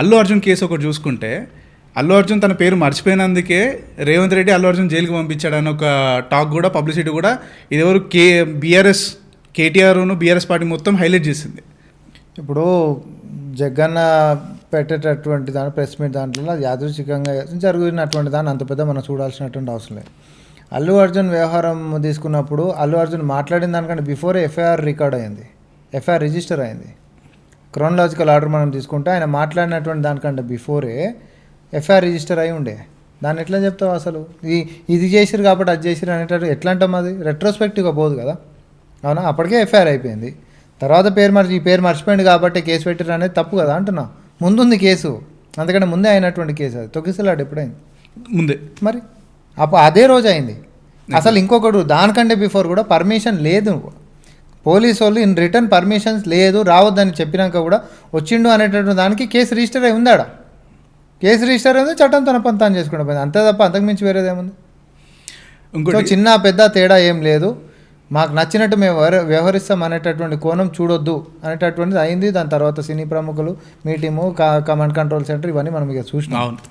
Allu Arjun case ఒకటి చూసుకుంటే అల్లు అర్జున్ తన పేరు మర్చిపోయినందుకే రేవంత్ రెడ్డి అల్లు అర్జున్ జైలుకి పంపించాడని ఒక టాక్ కూడా పబ్లిసిటీ కూడా ఇది ఎవరు బీఆర్ఎస్ కేటీఆర్ను బీఆర్ఎస్ పార్టీ మొత్తం హైలైట్ చేసింది. ఇప్పుడు జగన్న పెట్టేటటువంటి దాని ప్రెస్ మీట్ దాంట్లో యాదృచ్ఛికంగా జరిగినటువంటి దాన్ని అంత పెద్ద మనం చూడాల్సినటువంటి అవసరం లేదు. అల్లు అర్జున్ వ్యవహారం తీసుకున్నప్పుడు అల్లు అర్జున్ మాట్లాడిన దానికంటే బిఫోరే ఎఫ్ఐఆర్ రికార్డ్ అయింది, ఎఫ్ఐఆర్ రిజిస్టర్ అయింది. క్రోనలాజికల్ ఆర్డర్ మనం తీసుకుంటే ఆయన మాట్లాడినటువంటి దానికంటే బిఫోరే ఎఫ్ఐఆర్ రిజిస్టర్ అయి ఉండే. దాన్ని ఎట్లా చెప్తావు అసలు? ఇది చేసిరు కాబట్టి అది చేసిరు అనేటట్టు ఎట్లా అంటాం? అది రెట్రోస్పెక్టివ్గా పోదు కదా. అవునా? అప్పటికే ఎఫ్ఐఆర్ అయిపోయింది. తర్వాత ఈ పేరు మర్చిపోయింది కాబట్టి కేసు పెట్టారు అనేది తప్పు కదా అంటున్నా. ముందుంది కేసు, అందుకంటే ముందే అయినటువంటి కేసు. అది తొక్కిసలాడు ఎప్పుడైంది? ముందే. మరి అదే రోజు అయింది. అసలు ఇంకొకడు దానికంటే బిఫోర్ కూడా పర్మిషన్ లేదు, పోలీసు వాళ్ళు ఇన్ రిటర్న్ పర్మిషన్స్ లేదు, రావద్దని చెప్పినాక కూడా వచ్చిండు అనేటటువంటి దానికి కేసు రిజిస్టర్ అయి ఉందాడ. కేసు రిజిస్టర్ అయింది, చట్టం తన పని తాను చేసుకుంటూ పోయింది, అంతే తప్ప అంతకుమించి వేరేదేముంది? ఇంకో చిన్న పెద్ద తేడా ఏం లేదు. మాకు నచ్చినట్టు మేము వ్యవహరిస్తాం అనేటటువంటి కోణం చూడొద్దు అనేటటువంటిది అయింది. దాని తర్వాత సినీ ప్రముఖులు, మీ టీము, కమాండ్ కంట్రోల్ సెంటర్, ఇవన్నీ మనం ఇక చూసినాం.